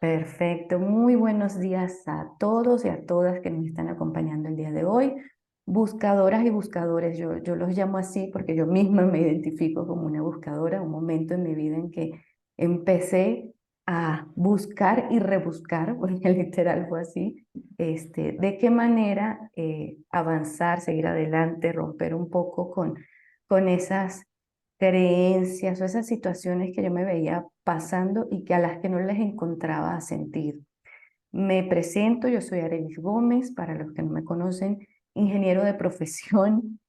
Perfecto, muy buenos días a todos y a todas que nos están acompañando el día de hoy. Buscadoras y buscadores, yo los llamo así porque yo misma me identifico como una buscadora, un momento en mi vida en que empecé a buscar y rebuscar, porque literal fue así, de qué manera avanzar, seguir adelante, romper un poco con esas creencias o esas situaciones que yo me veía pasando y que a las que no les encontraba sentido. Me presento, yo soy Arelis Gómez, para los que no me conocen, ingeniero de profesión,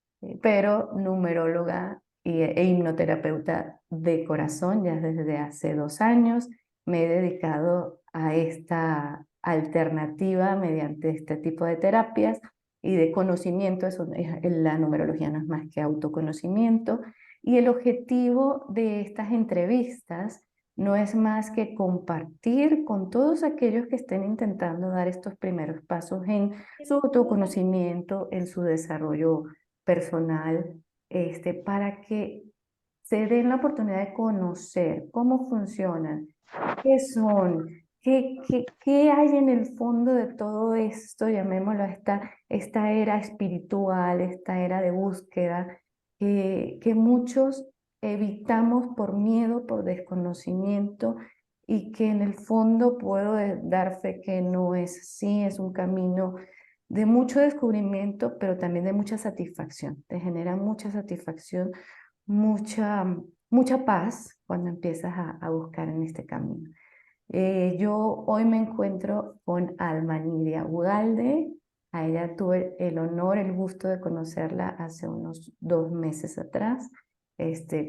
pero numeróloga e hipnoterapeuta de corazón ya desde hace 2 años. Me he dedicado a esta alternativa mediante este tipo de terapias y de conocimiento. La numerología no es más que autoconocimiento. Y el objetivo de estas entrevistas no es más que compartir con todos aquellos que estén intentando dar estos primeros pasos en su autoconocimiento, en su desarrollo personal, para que se den la oportunidad de conocer cómo funcionan, qué son, qué hay en el fondo de todo esto, llamémoslo esta era espiritual, esta era de búsqueda, que muchos evitamos por miedo, por desconocimiento, y que en el fondo puedo dar fe que no es así, es un camino de mucho descubrimiento, pero también de mucha satisfacción. Te genera mucha satisfacción, mucha, mucha paz cuando empiezas a buscar en este camino. Yo hoy me encuentro con Alma Nidia Ugalde. A ella tuve el honor, el gusto de conocerla hace unos 2 meses atrás,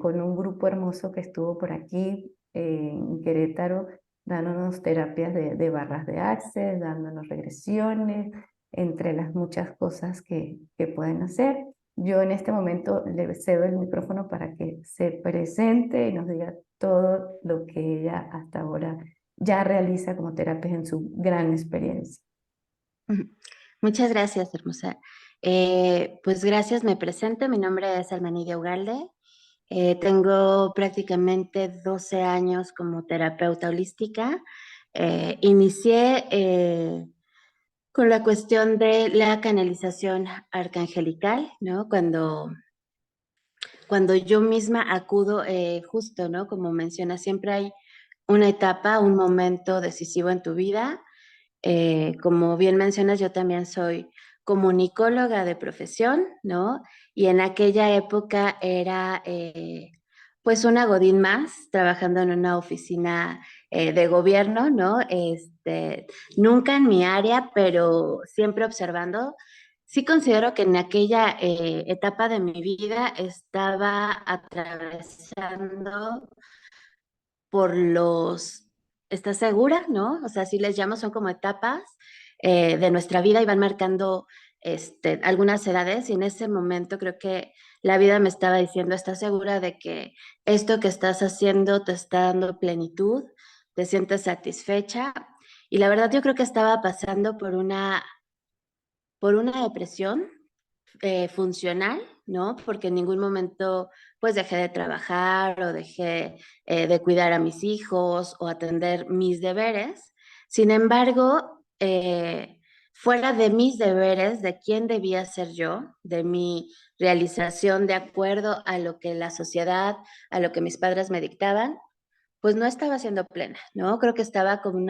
con un grupo hermoso que estuvo por aquí en Querétaro, dándonos terapias de barras de access, dándonos regresiones, entre las muchas cosas que pueden hacer. Yo en este momento le cedo el micrófono para que se presente y nos diga todo lo que ella hasta ahora ya realiza como terapia en su gran experiencia. Ujú. Muchas gracias, hermosa. Pues gracias, me presento. Mi nombre es Almanidia Ugalde. Tengo prácticamente 12 años como terapeuta holística. Inicié con la cuestión de la canalización arcangelical, ¿no? Cuando yo misma acudo, justo, ¿no? Como menciona, siempre hay una etapa, un momento decisivo en tu vida. Como bien mencionas, yo también soy comunicóloga de profesión, ¿no? Y en aquella época era pues una godín más, trabajando en una oficina de gobierno, ¿no? Nunca en mi área, pero siempre observando. Sí considero que en aquella etapa de mi vida estaba atravesando por ¿estás segura? ¿No? O sea, así les llamo, son como etapas de nuestra vida y van marcando algunas edades y en ese momento creo que la vida me estaba diciendo, ¿estás segura de que esto que estás haciendo te está dando plenitud? ¿Te sientes satisfecha? Y la verdad yo creo que estaba pasando por una depresión funcional, ¿no? Porque en ningún momento pues dejé de trabajar o dejé de cuidar a mis hijos o atender mis deberes. Sin embargo, fuera de mis deberes, de quién debía ser yo, de mi realización de acuerdo a lo que la sociedad, a lo que mis padres me dictaban, pues no estaba siendo plena, ¿no? Creo que estaba como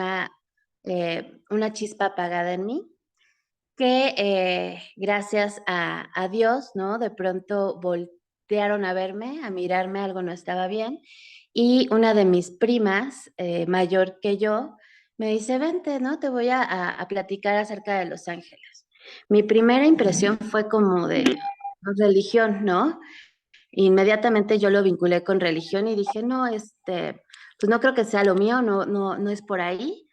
una chispa apagada en mí que gracias a Dios, ¿no? De pronto voltearon a verme, a mirarme, algo no estaba bien. Y una de mis primas, mayor que yo, me dice, vente, ¿no? Te voy a platicar acerca de Los Ángeles. Mi primera impresión fue como de religión, ¿no? Inmediatamente yo lo vinculé con religión y dije, no, pues no creo que sea lo mío, no, no, no es por ahí.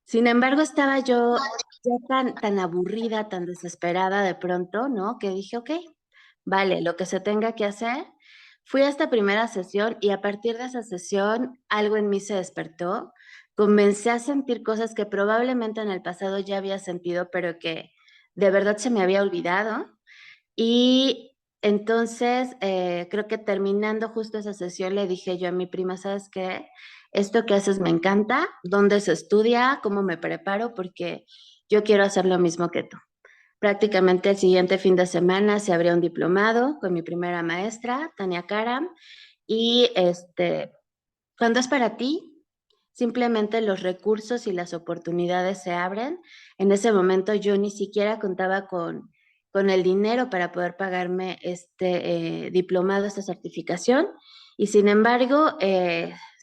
Sin embargo, estaba yo ya tan aburrida, tan desesperada de pronto, ¿no? Que dije, ok, vale, lo que se tenga que hacer. Fui a esta primera sesión y a partir de esa sesión algo en mí se despertó. Comencé a sentir cosas que probablemente en el pasado ya había sentido, pero que de verdad se me había olvidado. Y entonces, creo que terminando justo esa sesión, le dije yo a mi prima, ¿sabes qué? esto que haces me encanta, dónde se estudia, cómo me preparo, porque yo quiero hacer lo mismo que tú. Prácticamente el siguiente fin de semana se abrió un diplomado con mi primera maestra, Tania Karam, y cuando es para ti, simplemente los recursos y las oportunidades se abren. En ese momento yo ni siquiera contaba con el dinero para poder pagarme este diplomado, esta certificación, y sin embargo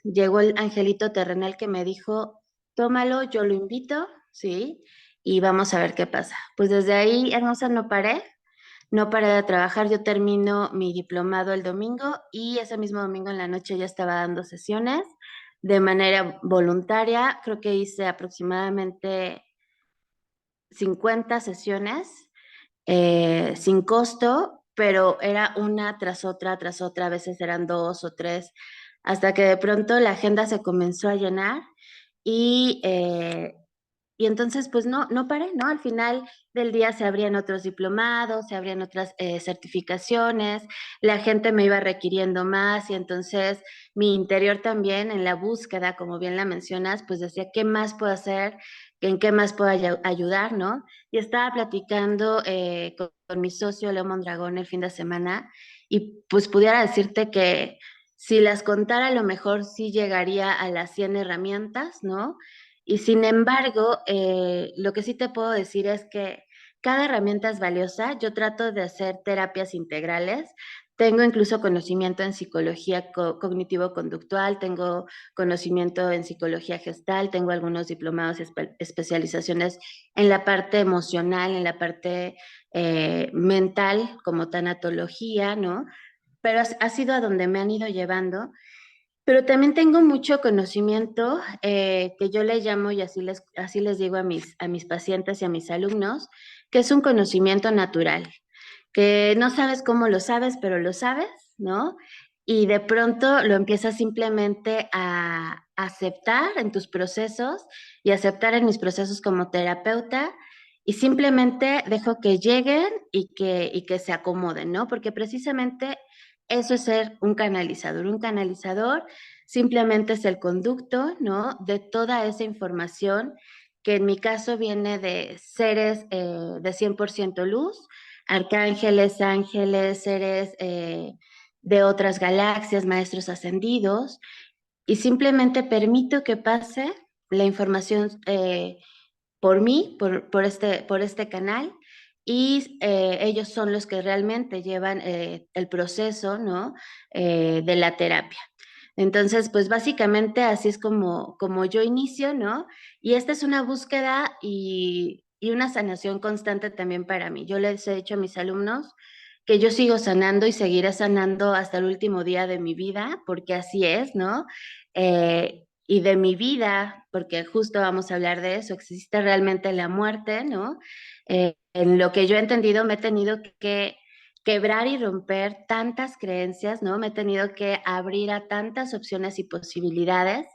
llegó el angelito terrenal que me dijo, tómalo, yo lo invito, ¿sí? Y vamos a ver qué pasa. Pues desde ahí, hermosa, no paré de trabajar. Yo termino mi diplomado el domingo y ese mismo domingo en la noche ya estaba dando sesiones de manera voluntaria. Creo que hice aproximadamente 50 sesiones sin costo, pero era una tras otra, a veces eran dos o tres, hasta que de pronto la agenda se comenzó a llenar y y entonces, pues no paré, ¿no? Al final del día se abrían otros diplomados, se abrían otras certificaciones, la gente me iba requiriendo más y entonces mi interior también en la búsqueda, como bien la mencionas, pues decía, ¿qué más puedo hacer? ¿En qué más puedo ayudar, no? Y estaba platicando con mi socio Leo Mondragón el fin de semana y pues pudiera decirte que si las contara, a lo mejor sí llegaría a las 100 herramientas, ¿no? Y sin embargo, lo que sí te puedo decir es que cada herramienta es valiosa. Yo trato de hacer terapias integrales. Tengo incluso conocimiento en psicología cognitivo-conductual, tengo conocimiento en psicología gestal, tengo algunos diplomados y especializaciones en la parte emocional, en la parte mental, como tanatología, ¿no? Pero ha sido a donde me han ido llevando. Pero también tengo mucho conocimiento que yo le llamo, y así les digo a a mis pacientes y a mis alumnos, que es un conocimiento natural, que no sabes cómo lo sabes, pero lo sabes, ¿no? Y de pronto lo empiezas simplemente a aceptar en tus procesos y aceptar en mis procesos como terapeuta. Y simplemente dejo que lleguen y que se acomoden, ¿no? Porque precisamente eso es ser un canalizador. Un canalizador simplemente es el conducto, ¿no? De toda esa información que en mi caso viene de seres de 100% luz, arcángeles, ángeles, seres de otras galaxias, maestros ascendidos, y simplemente permito que pase la información por mí, por este canal, y ellos son los que realmente llevan el proceso, ¿no? De la terapia. Entonces, pues básicamente así es como yo inicio, ¿no? Y esta es una búsqueda y una sanación constante también para mí. Yo les he dicho a mis alumnos que yo sigo sanando y seguiré sanando hasta el último día de mi vida, porque así es, ¿no? Y de mi vida, porque justo vamos a hablar de eso, existe realmente la muerte, ¿no? En lo que yo he entendido, me he tenido que quebrar y romper tantas creencias, ¿no? Me he tenido que abrir a tantas opciones y posibilidades.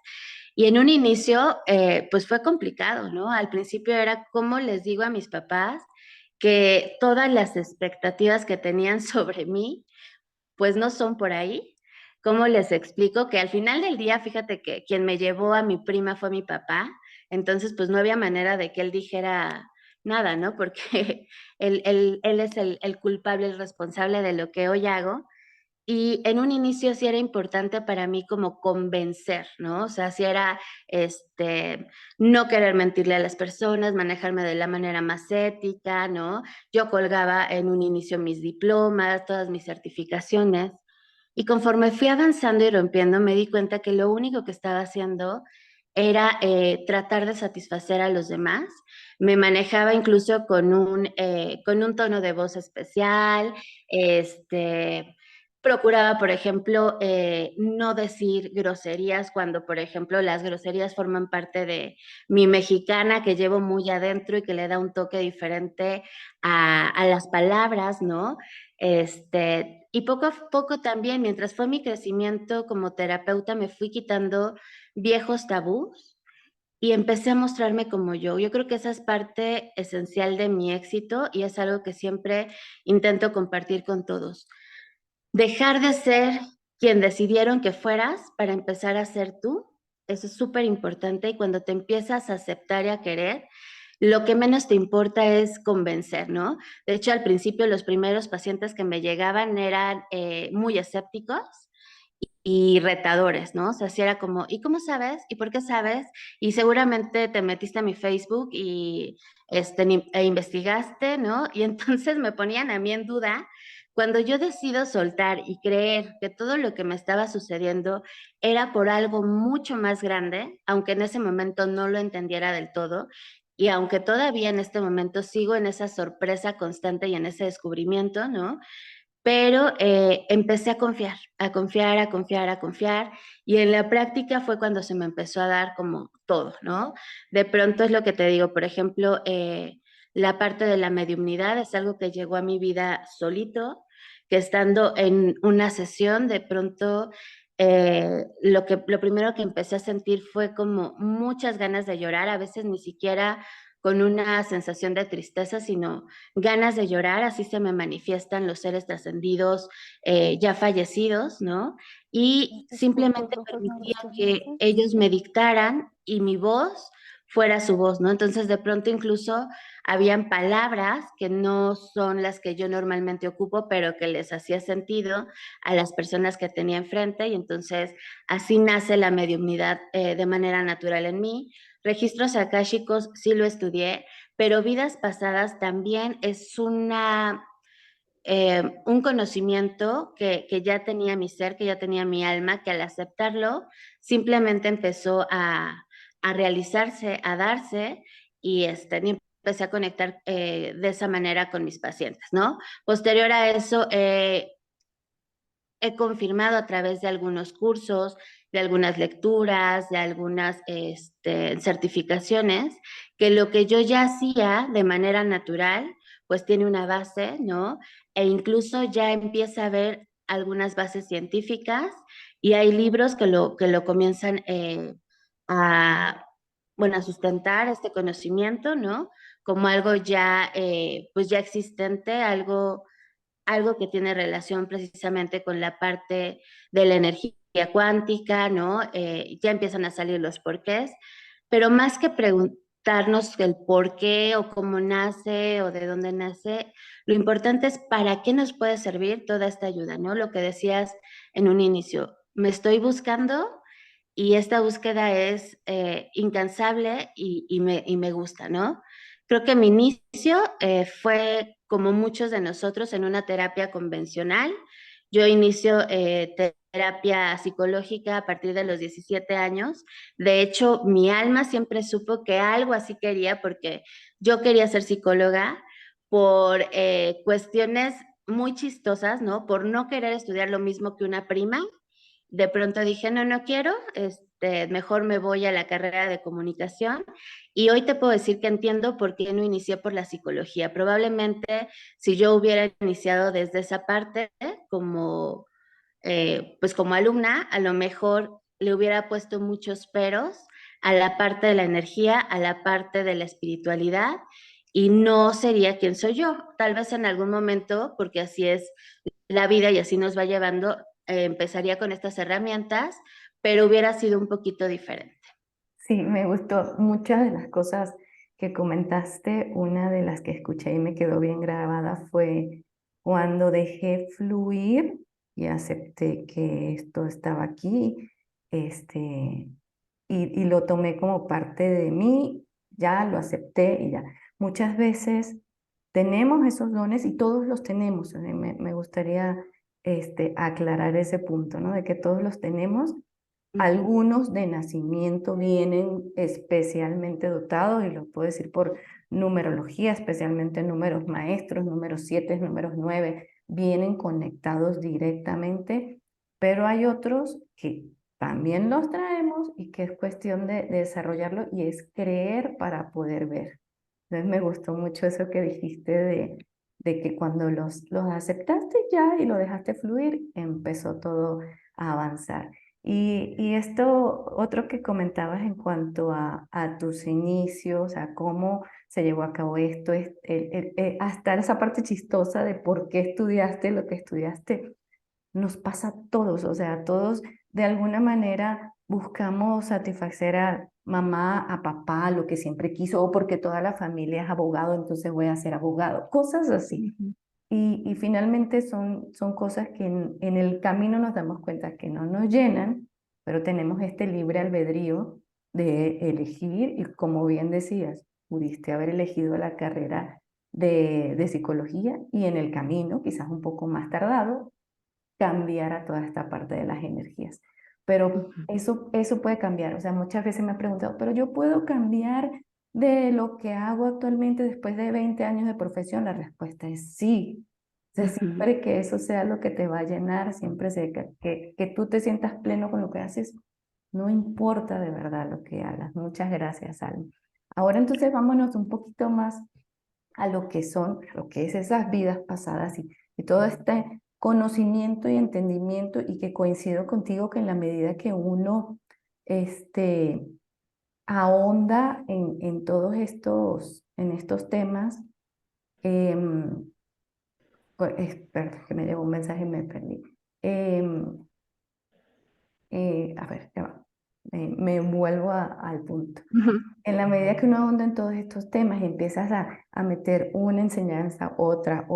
Y en un inicio, pues fue complicado, ¿no? Al principio era como les digo a mis papás que todas las expectativas que tenían sobre mí, pues no son por ahí. ¿Cómo les explico? Que al final del día, fíjate que quien me llevó a mi prima fue mi papá, entonces pues no había manera de que él dijera nada, ¿no? Porque él es el culpable, el responsable de lo que hoy hago. Y en un inicio sí era importante para mí como convencer, ¿no? O sea, sí era no querer mentirle a las personas, manejarme de la manera más ética, ¿no? Yo colgaba en un inicio mis diplomas, todas mis certificaciones. Y conforme fui avanzando y rompiendo, me di cuenta que lo único que estaba haciendo era tratar de satisfacer a los demás. Me manejaba incluso con un tono de voz especial, procuraba, por ejemplo, no decir groserías cuando, por ejemplo, las groserías forman parte de mi mexicana que llevo muy adentro y que le da un toque diferente a las palabras, ¿no? Y poco a poco también, mientras fue mi crecimiento como terapeuta, me fui quitando viejos tabús y empecé a mostrarme como yo. Yo creo que esa es parte esencial de mi éxito y es algo que siempre intento compartir con todos. Dejar de ser quien decidieron que fueras para empezar a ser tú eso es súper importante y cuando te empiezas a aceptar y a querer, lo que menos te importa es convencer, ¿no? De hecho, al principio los primeros pacientes que me llegaban eran muy escépticos y retadores, ¿no? O sea, si era como, ¿y cómo sabes? ¿Y por qué sabes? Y seguramente te metiste a mi Facebook y investigaste, ¿no? Y entonces me ponían a mí en duda. Cuando yo decido soltar y creer que todo lo que me estaba sucediendo era por algo mucho más grande, aunque en ese momento no lo entendiera del todo, y aunque todavía en este momento sigo en esa sorpresa constante y en ese descubrimiento, ¿no? Pero empecé a confiar, a confiar, a confiar, a confiar, y en la práctica fue cuando se me empezó a dar como todo, ¿no? De pronto es lo que te digo, por ejemplo, la parte de la mediumnidad es algo que llegó a mi vida solito, que estando en una sesión, de pronto lo primero que empecé a sentir fue como muchas ganas de llorar, a veces ni siquiera con una sensación de tristeza, sino ganas de llorar, así se me manifiestan los seres trascendidos ya fallecidos, ¿no? Y simplemente permitía que ellos me dictaran y mi voz fuera su voz, ¿no? Entonces de pronto incluso habían palabras que no son las que yo normalmente ocupo, pero que les hacía sentido a las personas que tenía enfrente y entonces así nace la mediumnidad de manera natural en mí. Registros akáshicos sí lo estudié, pero vidas pasadas también es un conocimiento que ya tenía mi ser, que ya tenía mi alma, que al aceptarlo simplemente empezó a realizarse, a darse y empecé a conectar de esa manera con mis pacientes, ¿no? Posterior a eso, he confirmado a través de algunos cursos, de algunas lecturas, de algunas certificaciones, que lo que yo ya hacía de manera natural, pues tiene una base, ¿no? E incluso ya empieza a haber algunas bases científicas y hay libros que lo comienzan a, bueno, a sustentar este conocimiento, ¿no? Como algo ya, pues ya existente, algo que tiene relación precisamente con la parte de la energía cuántica, ¿no? Ya empiezan a salir los porqués, pero más que preguntarnos el por qué o cómo nace o de dónde nace, lo importante es para qué nos puede servir toda esta ayuda, ¿no? Lo que decías en un inicio, me estoy buscando y esta búsqueda es incansable y me gusta, ¿no? Creo que mi inicio fue como muchos de nosotros en una terapia convencional. Yo inicio terapia psicológica a partir de los 17 años. De hecho, mi alma siempre supo que algo así quería porque yo quería ser psicóloga por cuestiones muy chistosas, ¿no? Por no querer estudiar lo mismo que una prima. De pronto dije, no, no quiero, mejor me voy a la carrera de comunicación y hoy te puedo decir que entiendo por qué no inicié por la psicología. Probablemente si yo hubiera iniciado desde esa parte como, pues como alumna, a lo mejor le hubiera puesto muchos peros a la parte de la energía, a la parte de la espiritualidad y no sería quien soy yo. Tal vez en algún momento, porque así es la vida y así nos va llevando, empezaría con estas herramientas, pero hubiera sido un poquito diferente. Sí, me gustó muchas de las cosas que comentaste. Una de las que escuché y me quedó bien grabada fue cuando dejé fluir y acepté que esto estaba aquí, y lo tomé como parte de mí, ya lo acepté y ya. Muchas veces tenemos esos dones y todos los tenemos. Me gustaría aclarar ese punto, ¿no? De que todos los tenemos. Uh -huh. Algunos de nacimiento vienen especialmente dotados, y lo puedo decir por numerología, especialmente números maestros, números 7, números 9, vienen conectados directamente, pero hay otros que también los traemos y que es cuestión de desarrollarlo y es creer para poder ver. Entonces me gustó mucho eso que dijiste de que cuando los aceptaste ya y lo dejaste fluir, empezó todo a avanzar. Y esto, otro que comentabas en cuanto a tus inicios, a cómo se llevó a cabo esto, es hasta esa parte chistosa de por qué estudiaste lo que estudiaste, nos pasa a todos, o sea, todos de alguna manera buscamos satisfacer a mamá, a papá, lo que siempre quiso, o porque toda la familia es abogado, entonces voy a ser abogado, cosas así. Ujú, Y finalmente son cosas que en el camino nos damos cuenta que no nos llenan, pero tenemos este libre albedrío de elegir y como bien decías, pudiste haber elegido la carrera de psicología y en el camino, quizás un poco más tardado, cambiar a toda esta parte de las energías. Pero ujú, eso puede cambiar. O sea, muchas veces me han preguntado, pero yo puedo cambiar de lo que hago actualmente después de 20 años de profesión. La respuesta es sí. O sea, ujú. siempre que eso sea lo que te va a llenar, siempre que tú te sientas pleno con lo que haces, no importa de verdad lo que hagas. Muchas gracias, Alma. Ahora entonces vámonos un poquito más a lo que son, a lo que es esas vidas pasadas y todo este conocimiento y entendimiento y que coincido contigo que en la medida que uno este, ahonda en estos temas, perdón, que me llegó un mensaje y me perdí. Em, a ver, ya va. Me vuelvo al punto. Ujú, En la medida que uno ahonda en todos estos temas y empiezas a meter una enseñanza, otra,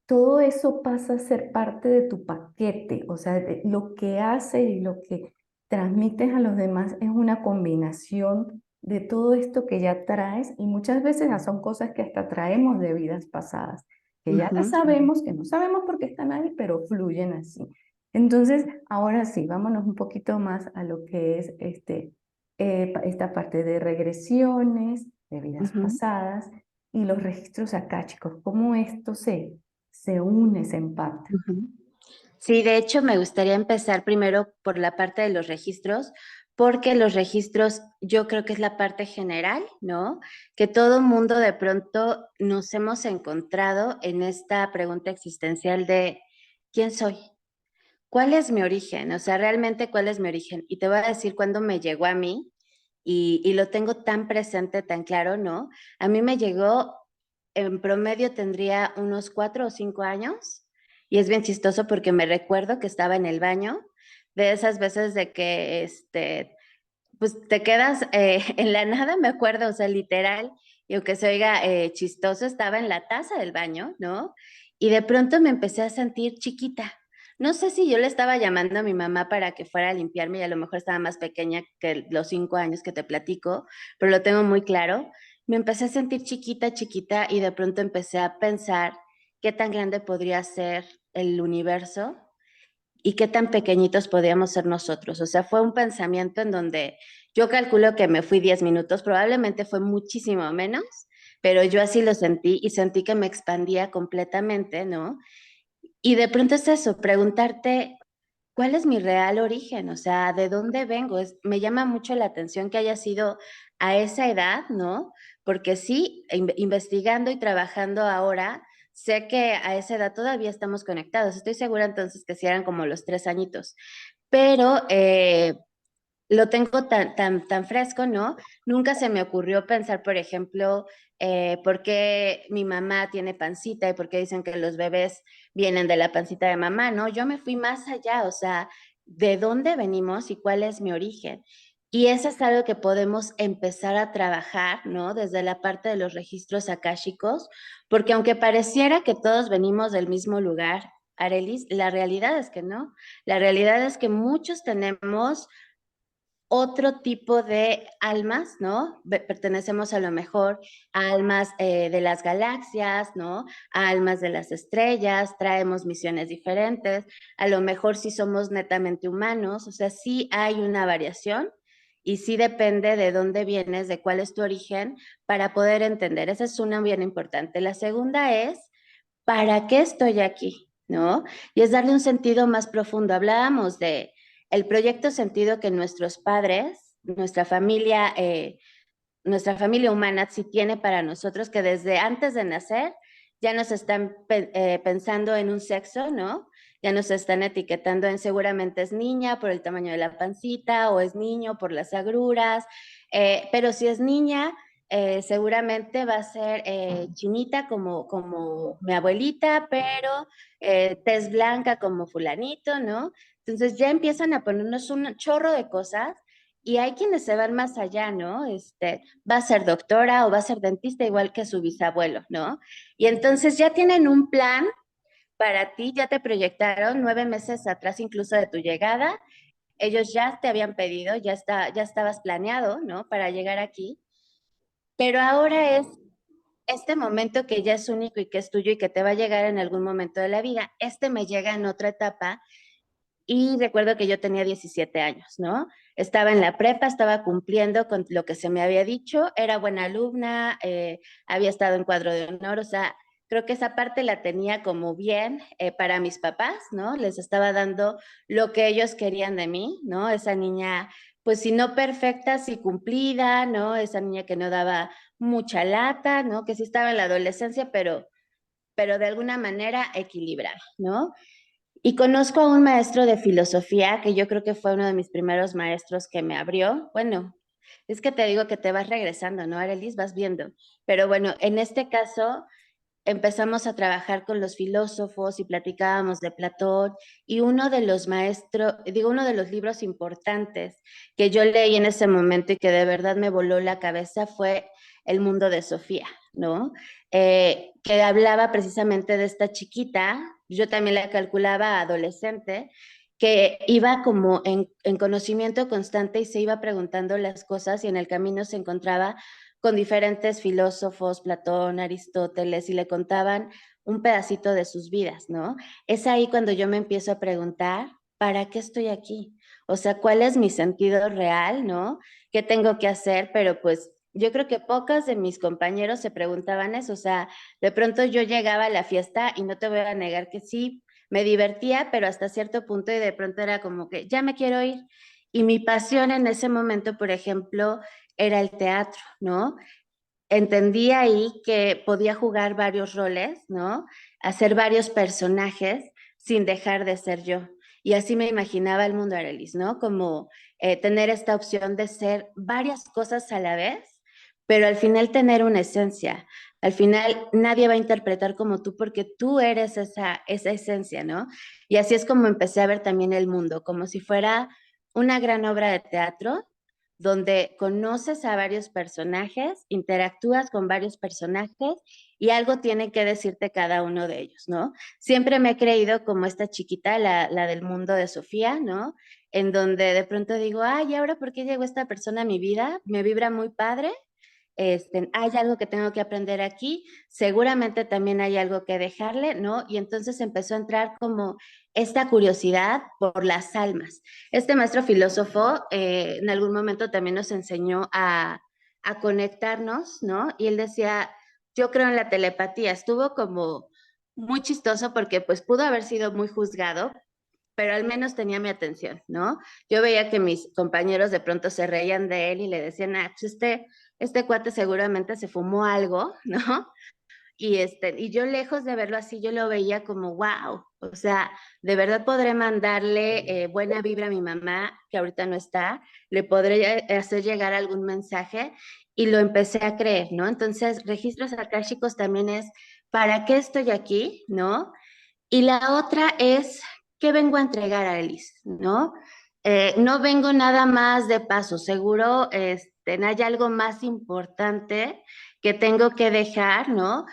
todo eso pasa a ser parte de tu paquete. O sea, lo que haces y lo que transmites a los demás es una combinación de todo esto que ya traes y muchas veces son cosas que hasta traemos de vidas pasadas, que ya las ujú, sabemos, que no sabemos por qué están ahí, pero fluyen así. Entonces, ahora sí, vámonos un poquito más a lo que es esta parte de regresiones, de vidas ujú, pasadas y los registros akáshicos, cómo esto se une, se empata. ujú. Sí, de hecho, me gustaría empezar primero por la parte de los registros, porque los registros yo creo que es la parte general, ¿no? Que todo mundo de pronto nos hemos encontrado en esta pregunta existencial de ¿quién soy? ¿Cuál es mi origen? O sea, realmente, ¿cuál es mi origen? Y te voy a decir cuándo me llegó a mí y lo tengo tan presente, tan claro, ¿no? A mí me llegó, en promedio tendría unos 4 o 5 años y es bien chistoso porque me recuerdo que estaba en el baño, de esas veces de que, pues te quedas en la nada, me acuerdo, o sea, literal, y aunque se oiga chistoso, estaba en la taza del baño, ¿no? Y de pronto me empecé a sentir chiquita. No sé si yo le estaba llamando a mi mamá para que fuera a limpiarme y a lo mejor estaba más pequeña que los 5 años que te platico, pero lo tengo muy claro. Me empecé a sentir chiquita, chiquita y de pronto empecé a pensar qué tan grande podría ser el universo y qué tan pequeñitos podíamos ser nosotros. O sea, fue un pensamiento en donde yo calculo que me fui 10 minutos, probablemente fue muchísimo menos, pero yo así lo sentí y sentí que me expandía completamente, ¿no? Y de pronto es eso, preguntarte, ¿cuál es mi real origen? O sea, ¿de dónde vengo? Me llama mucho la atención que haya sido a esa edad, ¿no? Porque sí, investigando y trabajando ahora, sé que a esa edad todavía estamos conectados. Estoy segura entonces que sí eran como los 3 añitos. Pero lo tengo tan fresco, ¿no? Nunca se me ocurrió pensar, por ejemplo, por qué mi mamá tiene pancita y por qué dicen que los bebés vienen de la pancita de mamá, ¿no? Yo me fui más allá, o sea, ¿de dónde venimos y cuál es mi origen? Y eso es algo que podemos empezar a trabajar, ¿no? Desde la parte de los registros akáshicos, porque aunque pareciera que todos venimos del mismo lugar, Arelis, la realidad es que no. La realidad es que muchos tenemos otro tipo de almas, ¿no? Pertenecemos a lo mejor a almas de las galaxias, ¿no? A almas de las estrellas, traemos misiones diferentes, a lo mejor sí somos netamente humanos, o sea, sí hay una variación y sí depende de dónde vienes, de cuál es tu origen, para poder entender. Esa es una bien importante. La segunda es, ¿para qué estoy aquí? ¿No? Y es darle un sentido más profundo. Hablábamos de el proyecto sentido que nuestros padres, nuestra familia humana sí tiene para nosotros, que desde antes de nacer ya nos están pensando en un sexo, ¿no? Ya nos están etiquetando en seguramente es niña por el tamaño de la pancita o es niño por las agruras, pero si es niña, seguramente va a ser chinita como mi abuelita, pero tez blanca como fulanito, ¿no? Entonces ya empiezan a ponernos un chorro de cosas y hay quienes se van más allá, ¿no? Va a ser doctora o va a ser dentista igual que su bisabuelo, ¿no? Y entonces ya tienen un plan para ti, ya te proyectaron 9 meses atrás incluso de tu llegada, ellos ya te habían pedido, ya estabas planeado, ¿no? Para llegar aquí, pero ahora es este momento que ya es único y que es tuyo y que te va a llegar en algún momento de la vida. Este me llega en otra etapa y recuerdo que yo tenía 17 años, ¿no? Estaba en la prepa, estaba cumpliendo con lo que se me había dicho, era buena alumna, había estado en cuadro de honor, o sea, creo que esa parte la tenía como bien para mis papás, ¿no? Les estaba dando lo que ellos querían de mí, ¿no? Esa niña, pues si no perfecta, sí cumplida, ¿no? Esa niña que no daba mucha lata, ¿no? Que sí estaba en la adolescencia, pero de alguna manera equilibrada, ¿no? Y conozco a un maestro de filosofía que yo creo que fue uno de mis primeros maestros que me abrió. Bueno, es que te digo que te vas regresando, ¿no, Arelis? Vas viendo. Pero bueno, en este caso empezamos a trabajar con los filósofos y platicábamos de Platón y uno de los maestros, digo, uno de los libros importantes que yo leí en ese momento y que de verdad me voló la cabeza fue El mundo de Sofía, ¿no? Que hablaba precisamente de esta chiquita, yo también la calculaba adolescente, que iba como en conocimiento constante y se iba preguntando las cosas y en el camino se encontraba con diferentes filósofos, Platón, Aristóteles, y le contaban un pedacito de sus vidas, ¿no? Es ahí cuando yo me empiezo a preguntar, ¿para qué estoy aquí? O sea, ¿cuál es mi sentido real, ¿no? ¿Qué tengo que hacer? Pero pues yo creo que pocos de mis compañeros se preguntaban eso, o sea, de pronto yo llegaba a la fiesta y no te voy a negar que sí, me divertía, pero hasta cierto punto y de pronto era como que ya me quiero ir. Y mi pasión en ese momento, por ejemplo, era el teatro, ¿no? Entendí ahí que podía jugar varios roles, ¿no? Hacer varios personajes sin dejar de ser yo. Y así me imaginaba el mundo, Arelis, ¿no? Como tener esta opción de ser varias cosas a la vez, pero al final tener una esencia. Al final nadie va a interpretar como tú porque tú eres esa esencia, ¿no? Y así es como empecé a ver también el mundo, como si fuera una gran obra de teatro donde conoces a varios personajes, interactúas con varios personajes y algo tiene que decirte cada uno de ellos, ¿no? Siempre me he creído como esta chiquita, la del mundo de Sofía, ¿no? En donde de pronto digo, ay, ¿y ahora por qué llegó esta persona a mi vida? Me vibra muy padre. Hay algo que tengo que aprender aquí, seguramente también hay algo que dejarle, ¿no? Y entonces empezó a entrar como esta curiosidad por las almas. Este maestro filósofo en algún momento también nos enseñó a conectarnos, ¿no? Y él decía, yo creo en la telepatía. Estuvo como muy chistoso porque pues pudo haber sido muy juzgado, pero al menos tenía mi atención, ¿no? Yo veía que mis compañeros de pronto se reían de él y le decían, ah, pues este cuate seguramente se fumó algo, ¿no? Y yo lejos de verlo así, yo lo veía como, wow, o sea, de verdad podré mandarle buena vibra a mi mamá, que ahorita no está, le podré hacer llegar algún mensaje y lo empecé a creer, ¿no? Entonces, registros akáshicos también es, ¿para qué estoy aquí, no? Y la otra es, ¿qué vengo a entregar a Elis, no? No vengo nada más de paso, seguro hay algo más importante que tengo que dejar, ¿no?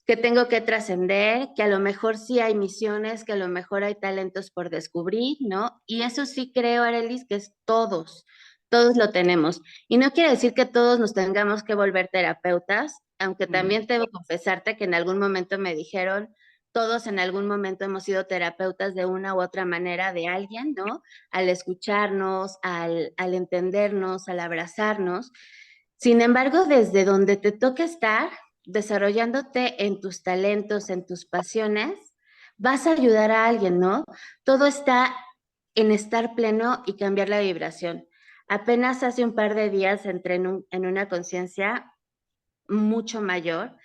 Que tengo que trascender, que a lo mejor sí hay misiones, que a lo mejor hay talentos por descubrir, ¿no? Y eso sí creo, Arelis, que es todos lo tenemos. Y no quiere decir que todos nos tengamos que volver terapeutas, aunque también debo confesarte que en algún momento me dijeron, todos en algún momento hemos sido terapeutas de una u otra manera de alguien, ¿no? Al escucharnos, al entendernos, al abrazarnos. Sin embargo, desde donde te toca estar, desarrollándote en tus talentos, en tus pasiones, vas a ayudar a alguien, ¿no? Todo está en estar pleno y cambiar la vibración. Apenas hace un par de días entré en una conciencia mucho mayor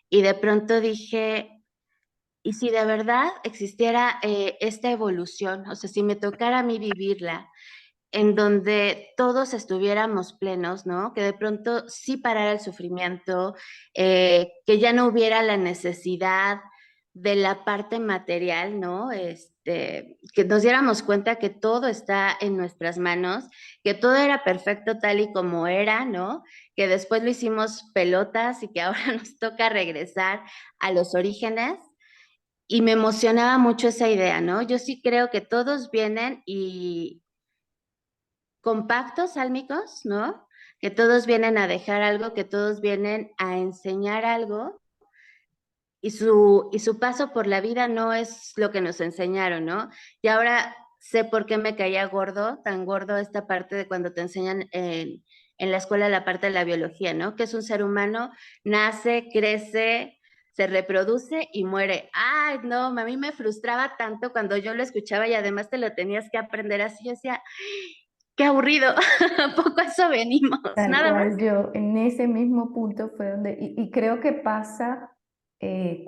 y de pronto dije, ¿y si de verdad existiera esta evolución? O sea, si me tocara a mí vivirla, en donde todos estuviéramos plenos, ¿no? Que de pronto sí parara el sufrimiento, que ya no hubiera la necesidad de la parte material, ¿no? Que nos diéramos cuenta que todo está en nuestras manos, que todo era perfecto tal y como era, ¿no? Que después lo hicimos pelotas y que ahora nos toca regresar a los orígenes. Y me emocionaba mucho esa idea, ¿no? Yo sí creo que todos vienen y compactos, álmicos, ¿no? Que todos vienen a dejar algo, que todos vienen a enseñar algo y su paso por la vida no es lo que nos enseñaron, ¿no? Y ahora sé por qué me caía gordo, tan gordo esta parte de cuando te enseñan en la escuela la parte de la biología, ¿no? Que es un ser humano, nace, crece, se reproduce y muere. Ay, no, a mí me frustraba tanto cuando yo lo escuchaba y además te lo tenías que aprender así. Yo decía, qué aburrido, ¿a poco a eso venimos? Tal Nada más. cual yo en ese mismo punto fue donde, y creo que pasa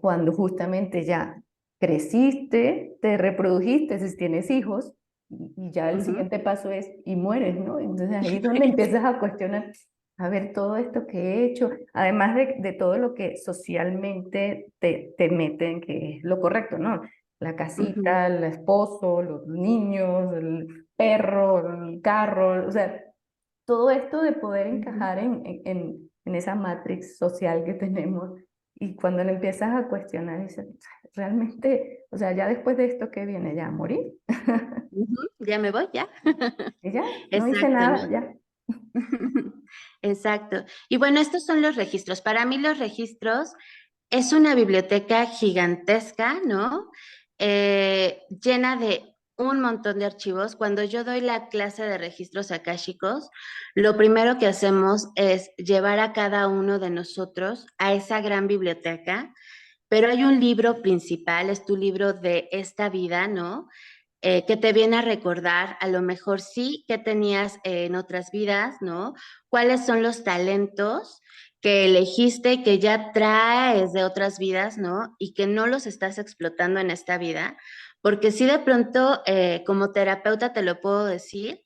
cuando justamente ya creciste, te reprodujiste, si tienes hijos, y ya el Ujú. siguiente paso es, y mueres, ¿no? Entonces ahí es donde empiezas a cuestionar, a ver, todo esto que he hecho, además de todo lo que socialmente te meten, que es lo correcto, ¿no? La Ujú, casita, el esposo, los niños, el perro, el carro, o sea, todo esto de poder ujú. encajar en esa matrix social que tenemos y cuando le empiezas a cuestionar, dices, realmente, o sea, ya después de esto, ¿qué viene? ¿Ya morir? Ujú, ya me voy, ya. Y ya, no hice Exacto, nada, ¿no? ya. Exacto. Y bueno, estos son los registros. Para mí los registros es una biblioteca gigantesca, ¿no? Llena de un montón de archivos. Cuando yo doy la clase de registros akáshicos, lo primero que hacemos es llevar a cada uno de nosotros a esa gran biblioteca, pero hay un libro principal, es tu libro de esta vida, ¿no? Que te viene a recordar a lo mejor sí que tenías en otras vidas, ¿no? ¿Cuáles son los talentos que elegiste, que ya traes de otras vidas, ¿no? Y que no los estás explotando en esta vida? Porque sí de pronto, como terapeuta te lo puedo decir,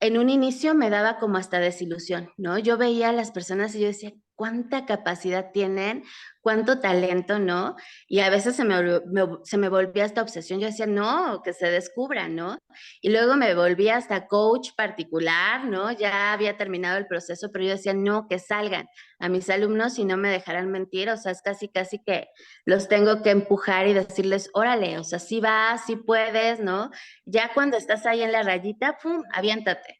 en un inicio me daba como hasta desilusión, ¿no? Yo veía a las personas y yo decía, ¿cuánta capacidad tienen? ¿Cuánto talento, no? Y a veces se me volvía esta obsesión. Yo decía, no, que se descubran, ¿no? Y luego me volvía hasta coach particular, ¿no? Ya había terminado el proceso, pero yo decía, no, que salgan a mis alumnos y no me dejarán mentir. O sea, es casi, casi que los tengo que empujar y decirles, órale, o sea, sí vas, sí puedes, ¿no? Ya cuando estás ahí en la rayita, ¡pum!, aviéntate.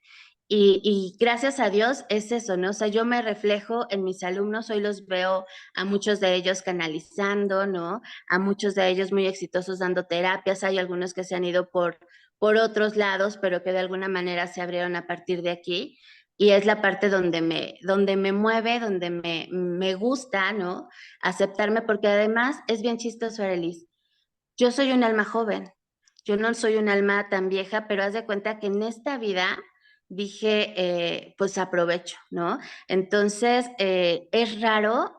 Y gracias a Dios es eso, ¿no? O sea, yo me reflejo en mis alumnos, hoy los veo a muchos de ellos canalizando, ¿no? A muchos de ellos muy exitosos dando terapias, hay algunos que se han ido por otros lados, pero que de alguna manera se abrieron a partir de aquí. Y es la parte donde me mueve, donde me gusta, ¿no? Aceptarme, porque además es bien chistoso, Arelis. Yo soy un alma joven, yo no soy un alma tan vieja, pero haz de cuenta que en esta vida dije, pues aprovecho, ¿no? Entonces, es raro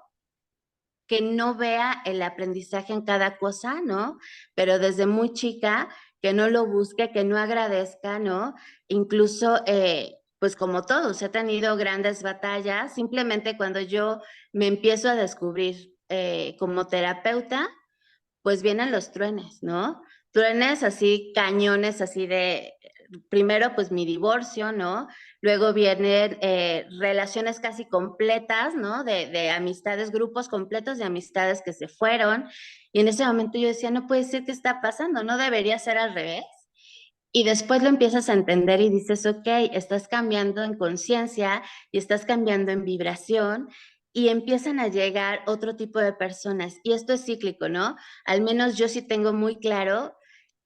que no vea el aprendizaje en cada cosa, ¿no? Pero desde muy chica, que no lo busque, que no agradezca, ¿no? Incluso, pues como todos, he tenido grandes batallas, simplemente cuando yo me empiezo a descubrir como terapeuta, pues vienen los truenes, ¿no? Truenes así, cañones así de, primero pues mi divorcio, ¿no? Luego vienen relaciones casi completas, ¿no? De amistades, grupos completos de amistades que se fueron. Y en ese momento yo decía, no puede ser, ¿qué está pasando? No debería ser al revés. Y después lo empiezas a entender y dices, ok, estás cambiando en conciencia y estás cambiando en vibración y empiezan a llegar otro tipo de personas. Y esto es cíclico, ¿no? Al menos yo sí tengo muy claro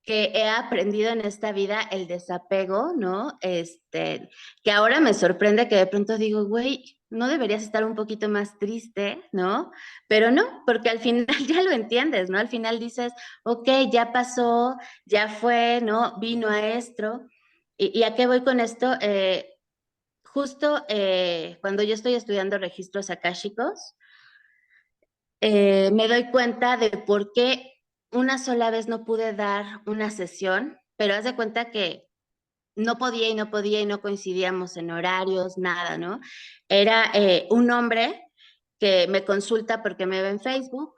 que he aprendido en esta vida el desapego, ¿no? Que ahora me sorprende que de pronto digo, güey, no deberías estar un poquito más triste, ¿no? Pero no, porque al final ya lo entiendes, ¿no? Al final dices, ok, ya pasó, ya fue, ¿no? Vino a esto. ¿Y a qué voy con esto? Justo cuando yo estoy estudiando registros akáshicos, me doy cuenta de por qué una sola vez no pude dar una sesión, pero haz de cuenta que no podía y no podía y no coincidíamos en horarios, nada, ¿no? Era un hombre que me consulta porque me ve en Facebook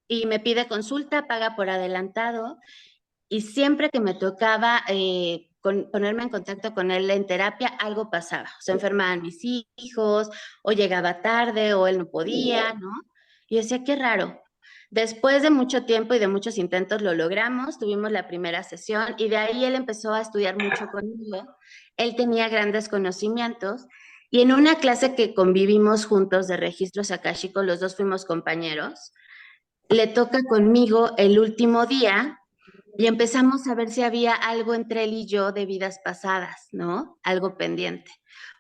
y me pide consulta, paga por adelantado y siempre que me tocaba ponerme en contacto con él en terapia, algo pasaba. Se enfermaban mis hijos, o llegaba tarde, o él no podía, ¿no? Y yo decía, qué raro. Después de mucho tiempo y de muchos intentos lo logramos, tuvimos la primera sesión y de ahí él empezó a estudiar mucho conmigo. Él tenía grandes conocimientos y en una clase que convivimos juntos de registros akáshicos, los dos fuimos compañeros, le toca conmigo el último día y empezamos a ver si había algo entre él y yo de vidas pasadas, ¿no? Algo pendiente.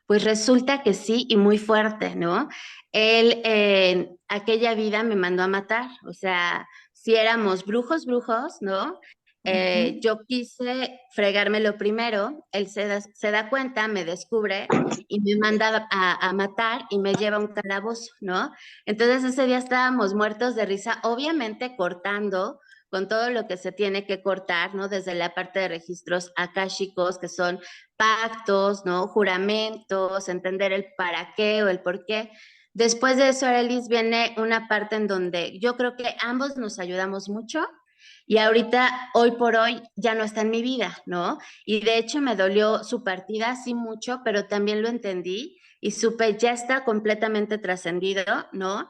Pues resulta que sí y muy fuerte, ¿no? Él en aquella vida me mandó a matar, o sea, si éramos brujos, brujos, ¿no? Ujú. Yo quise fregármelo primero, él se da cuenta, me descubre y me manda a matar y me lleva a un calabozo, ¿no? Entonces ese día estábamos muertos de risa, obviamente cortando con todo lo que se tiene que cortar, ¿no? Desde la parte de registros akáshicos, que son pactos, ¿no? Juramentos, entender el para qué o el por qué. Después de eso, Arelis, viene una parte en donde yo creo que ambos nos ayudamos mucho y ahorita, hoy por hoy, ya no está en mi vida, ¿no? Y de hecho me dolió su partida, sí mucho, pero también lo entendí y supe, ya está completamente trascendido, ¿no?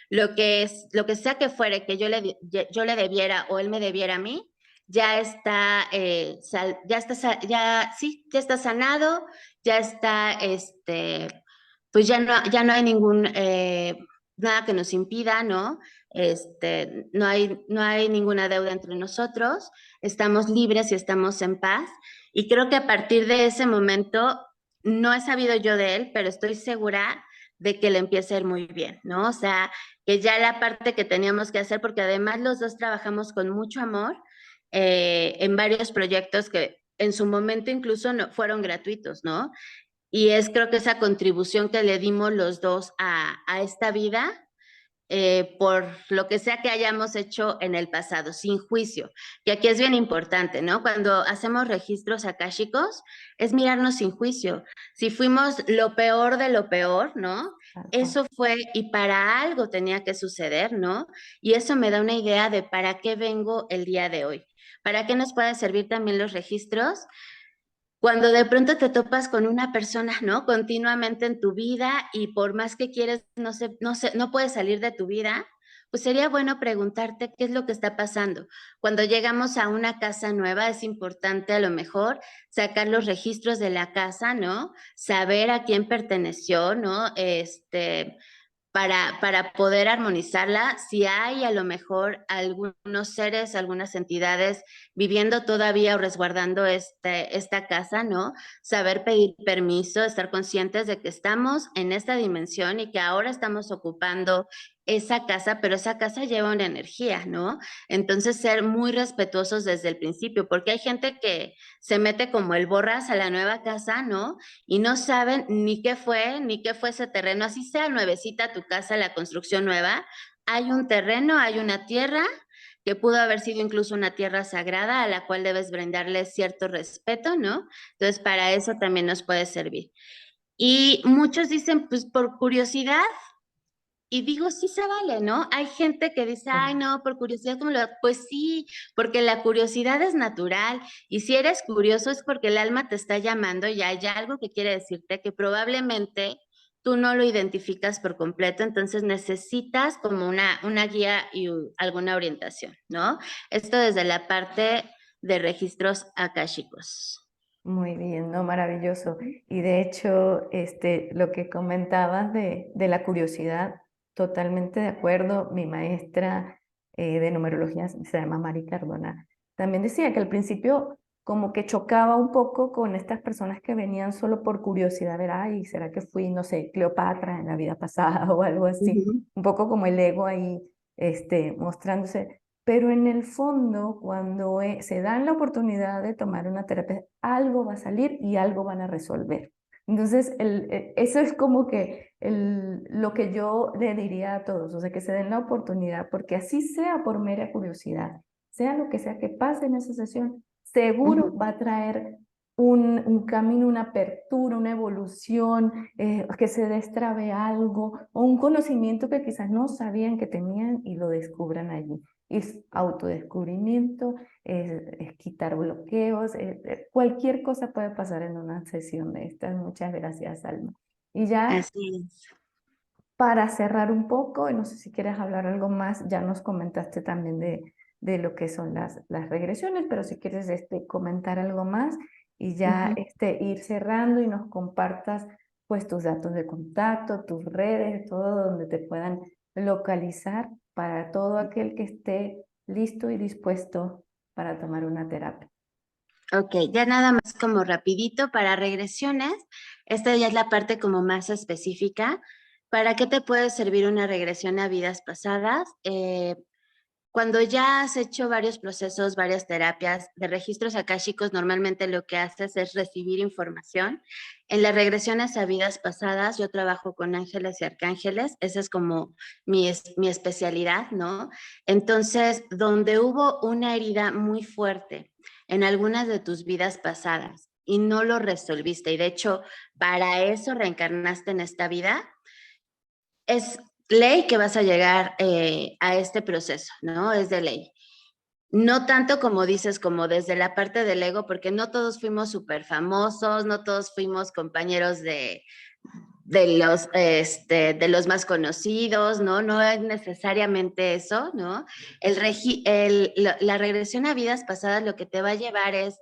Lo que sea que fuere que yo le debiera o él me debiera a mí, ya está, sí, ya está sanado, ya está, pues ya no hay ningún, nada que nos impida, ¿no? No hay ninguna deuda entre nosotros, estamos libres y estamos en paz. Y creo que a partir de ese momento, no he sabido yo de él, pero estoy segura de que le empieza a ir muy bien, ¿no? O sea, que ya la parte que teníamos que hacer, porque además los dos trabajamos con mucho amor en varios proyectos que en su momento incluso no, fueron gratuitos, ¿no? Y es creo que esa contribución que le dimos los dos a esta vida por lo que sea que hayamos hecho en el pasado, sin juicio, que aquí es bien importante, ¿no? Cuando hacemos registros akáshicos, es mirarnos sin juicio. Si fuimos lo peor de lo peor, ¿no? Tal cual. Eso fue y para algo tenía que suceder, ¿no? Y eso me da una idea de para qué vengo el día de hoy. ¿Para qué nos pueden servir también los registros? Cuando de pronto te topas con una persona, ¿no? Continuamente en tu vida y por más que quieres, no puedes salir de tu vida, pues sería bueno preguntarte qué es lo que está pasando. Cuando llegamos a una casa nueva, es importante a lo mejor sacar los registros de la casa, ¿no? Saber a quién perteneció, ¿no? Para poder armonizarla, si hay a lo mejor algunos seres, algunas entidades viviendo todavía o resguardando esta casa, ¿no? Saber pedir permiso, estar conscientes de que estamos en esta dimensión y que ahora estamos ocupando esa casa, pero esa casa lleva una energía, ¿no? Entonces ser muy respetuosos desde el principio, porque hay gente que se mete como el borras a la nueva casa, ¿no? Y no saben ni qué fue ese terreno, así sea nuevecita tu casa, la construcción nueva, hay un terreno, hay una tierra que pudo haber sido incluso una tierra sagrada a la cual debes brindarle cierto respeto, ¿no? Entonces, para eso también nos puede servir. Y muchos dicen, pues por curiosidad, y digo, sí se vale, ¿no? Hay gente que dice, ay, no, por curiosidad, ¿cómo lo...? Pues sí, porque la curiosidad es natural. Y si eres curioso es porque el alma te está llamando y hay algo que quiere decirte que probablemente tú no lo identificas por completo, entonces necesitas como una guía y alguna orientación, ¿no? Esto desde la parte de registros akáshicos. Muy bien, no, maravilloso. Y de hecho, lo que comentabas de la curiosidad, totalmente de acuerdo. Mi maestra de numerología se llama Mari Cardona. También decía que al principio como que chocaba un poco con estas personas que venían solo por curiosidad, ver, ay, ¿será que fui, no sé, Cleopatra en la vida pasada o algo así? Ujú, Un poco como el ego ahí, mostrándose. Pero en el fondo, cuando se dan la oportunidad de tomar una terapia, algo va a salir y algo van a resolver. Entonces, eso es como que lo que yo le diría a todos, o sea, que se den la oportunidad, porque así sea por mera curiosidad, sea lo que sea que pase en esa sesión, seguro ujú. va a traer un camino, una apertura, una evolución, que se destrabe algo o un conocimiento que quizás no sabían que tenían y lo descubran allí. Es autodescubrimiento, es quitar bloqueos, cualquier cosa puede pasar en una sesión de estas. Muchas gracias, Alma. Y ya Así es. para cerrar un poco, no sé si quieres hablar algo más, ya nos comentaste también de lo que son las regresiones, pero si quieres comentar algo más y ya Ujú. ir cerrando y nos compartas pues tus datos de contacto, tus redes, todo donde te puedan localizar para todo aquel que esté listo y dispuesto para tomar una terapia. Ok, ya nada más como rapidito para regresiones. Esta ya es la parte como más específica. ¿Para qué te puede servir una regresión a vidas pasadas? Cuando ya has hecho varios procesos, varias terapias de registros akáshicos, normalmente lo que haces es recibir información. En las regresiones a vidas pasadas, yo trabajo con ángeles y arcángeles, esa es como mi especialidad, ¿no? Entonces, donde hubo una herida muy fuerte en algunas de tus vidas pasadas y no lo resolviste, y de hecho, para eso reencarnaste en esta vida, es ley que vas a llegar a este proceso, ¿no? Es de ley. No tanto como dices, como desde la parte del ego, porque no todos fuimos súper famosos, no todos fuimos compañeros de los más conocidos, ¿no? No es necesariamente eso, ¿no? La regresión a vidas pasadas lo que te va a llevar es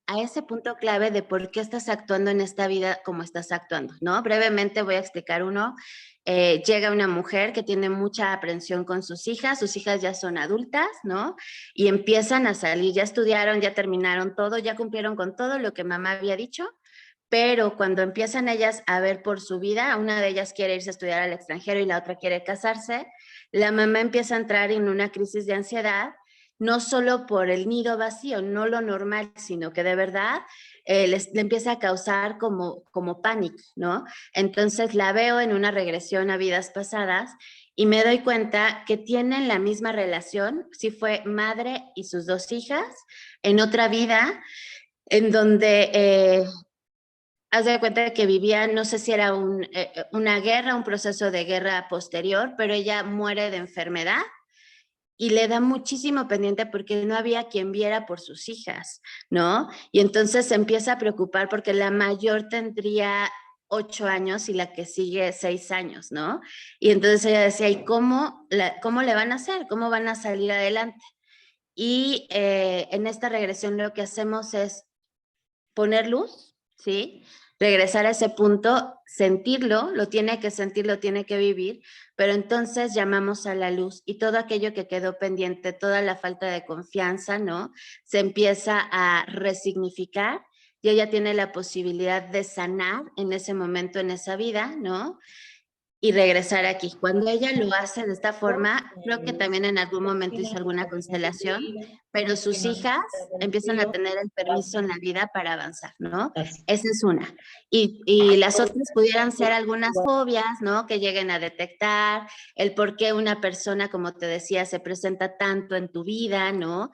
a ese punto clave de por qué estás actuando en esta vida como estás actuando, ¿no? Brevemente voy a explicar uno. Llega una mujer que tiene mucha aprensión con sus hijas ya son adultas, ¿no? Y empiezan a salir, ya estudiaron, ya terminaron todo, ya cumplieron con todo lo que mamá había dicho, pero cuando empiezan ellas a ver por su vida, una de ellas quiere irse a estudiar al extranjero y la otra quiere casarse, la mamá empieza a entrar en una crisis de ansiedad, no solo por el nido vacío, no lo normal, sino que de verdad le empieza a causar como pánico, ¿no? Entonces la veo en una regresión a vidas pasadas y me doy cuenta que tienen la misma relación, si fue madre y sus dos hijas, en otra vida, en donde haz de cuenta que vivía, no sé si era una guerra, un proceso de guerra posterior, pero ella muere de enfermedad y le da muchísimo pendiente porque no había quien viera por sus hijas, ¿no? Y entonces se empieza a preocupar porque la mayor tendría 8 años y la que sigue 6 años, ¿no? Y entonces ella decía, ¿y cómo le van a hacer? ¿Cómo van a salir adelante? Y en esta regresión lo que hacemos es poner luz, ¿sí? Regresar a ese punto, sentirlo, lo tiene que sentir, lo tiene que vivir, pero entonces llamamos a la luz y todo aquello que quedó pendiente, toda la falta de confianza, ¿no? Se empieza a resignificar y ella tiene la posibilidad de sanar en ese momento, en esa vida, ¿no? Y regresar aquí. Cuando ella lo hace de esta forma, creo que también en algún momento hizo alguna constelación, pero sus hijas empiezan a tener el permiso en la vida para avanzar, ¿no? Esa es una. Y las otras pudieran ser algunas fobias, ¿no? Que lleguen a detectar, el por qué una persona, como te decía, se presenta tanto en tu vida, ¿no?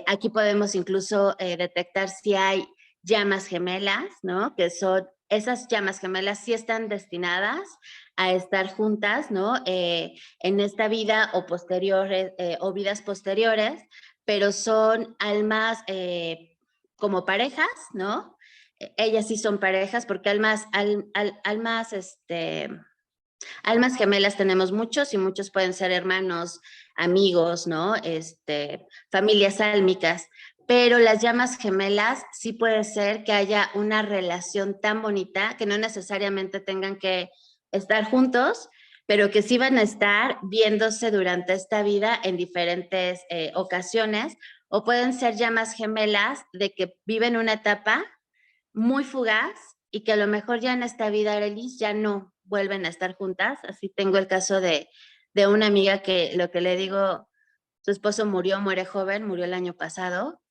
Aquí podemos incluso detectar si hay llamas gemelas, ¿no? Que son, esas llamas gemelas sí están destinadas a estar juntas, ¿no? En esta vida o posteriores, o vidas posteriores, pero son almas como parejas, ¿no? Ellas sí son parejas porque almas gemelas tenemos muchos y muchos pueden ser hermanos, amigos, ¿no? Familias álmicas. Pero las llamas gemelas sí puede ser que haya una relación tan bonita que no necesariamente tengan que estar juntos, pero que sí van a estar viéndose durante esta vida en diferentes ocasiones, o pueden ser llamas gemelas de que viven una etapa muy fugaz y que a lo mejor ya en esta vida, Arelis, ya no vuelven a estar juntas. Así tengo el caso de una amiga que lo que le digo, su esposo muere joven, murió el año pasado,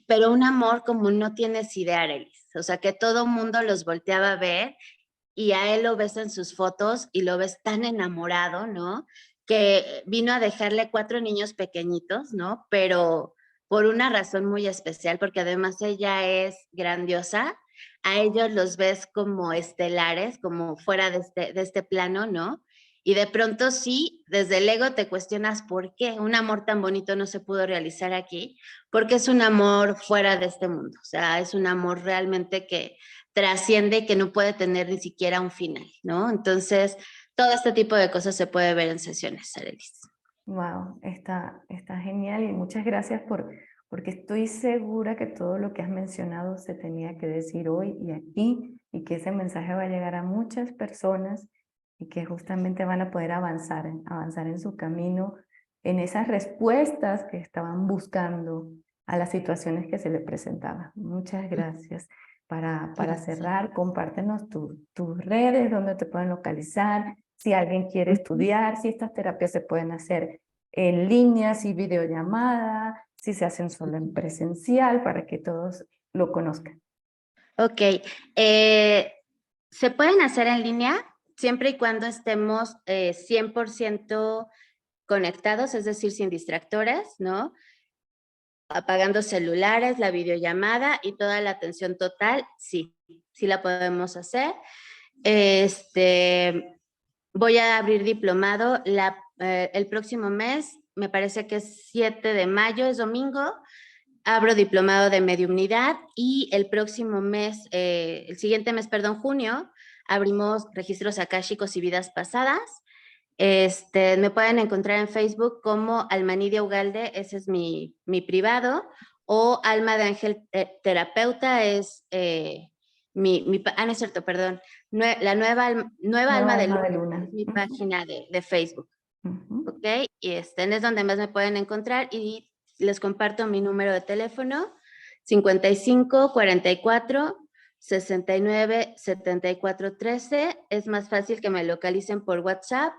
pero un amor como no tienes idea, Arelis. O sea, que todo mundo los volteaba a ver y a él lo ves en sus fotos y lo ves tan enamorado, ¿no? Que vino a dejarle 4 niños pequeñitos, ¿no? Pero por una razón muy especial, porque además ella es grandiosa. A ellos los ves como estelares, como fuera de este plano, ¿no? Y de pronto sí, desde el ego te cuestionas por qué un amor tan bonito no se pudo realizar aquí, porque es un amor fuera de este mundo, o sea, es un amor realmente que trasciende, que no puede tener ni siquiera un final, ¿no? Entonces, todo este tipo de cosas se puede ver en sesiones, Arelis. Wow, está genial y muchas gracias porque estoy segura que todo lo que has mencionado se tenía que decir hoy y aquí y que ese mensaje va a llegar a muchas personas y que justamente van a poder avanzar en su camino, en esas respuestas que estaban buscando a las situaciones que se les presentaban. Muchas gracias. Para Gracias. cerrar, compártenos tus redes, donde te pueden localizar, si alguien quiere estudiar, si estas terapias se pueden hacer en línea, si videollamada, si se hacen solo en presencial, para que todos lo conozcan. Ok, se pueden hacer en línea siempre y cuando estemos 100% conectados, es decir, sin distractores, ¿no? Apagando celulares, la videollamada y toda la atención total, sí, sí la podemos hacer. Voy a abrir diplomado el próximo mes, me parece que es 7 de mayo, es domingo. Abro diplomado de mediumnidad y el próximo mes, el siguiente mes, perdón, junio, abrimos registros akáshicos y vidas pasadas. Me pueden encontrar en Facebook como Almanidia Ugalde, ese es mi privado, o Alma de Ángel Terapeuta es no es cierto, perdón, la nueva Nueva Alma de alma Luz de luna. es mi Ujú, página de Facebook, ujú. ¿ok? Y es donde más me pueden encontrar y les comparto mi número de teléfono, 55 44 69 74 13. Es más fácil que me localicen por WhatsApp.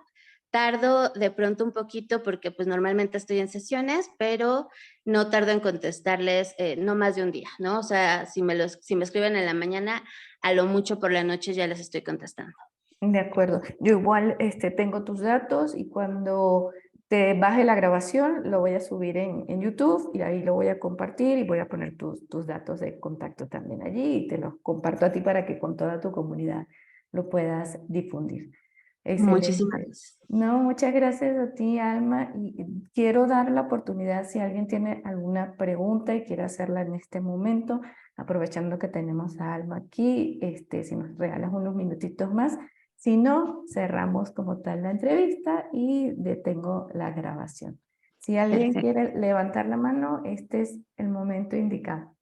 Tardo de pronto un poquito porque pues normalmente estoy en sesiones, pero no tardo en contestarles no más de un día, ¿no? O sea, si me escriben en la mañana, a lo mucho por la noche ya les estoy contestando. De acuerdo. Yo igual tengo tus datos y cuando te baje la grabación lo voy a subir en YouTube y ahí lo voy a compartir y voy a poner tus datos de contacto también allí y te los comparto a ti para que con toda tu comunidad lo puedas difundir. Muchísimas Excelente. gracias. No, muchas gracias a ti, Alma. Y quiero dar la oportunidad si alguien tiene alguna pregunta y quiere hacerla en este momento, aprovechando que tenemos a Alma aquí, si nos regalas unos minutitos más. Si no, cerramos como tal la entrevista y detengo la grabación. Si alguien Perfecto. quiere levantar la mano, este es el momento indicado.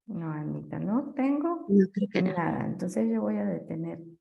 No, Anita, no tengo No creo que no. nada. Entonces yo voy a detener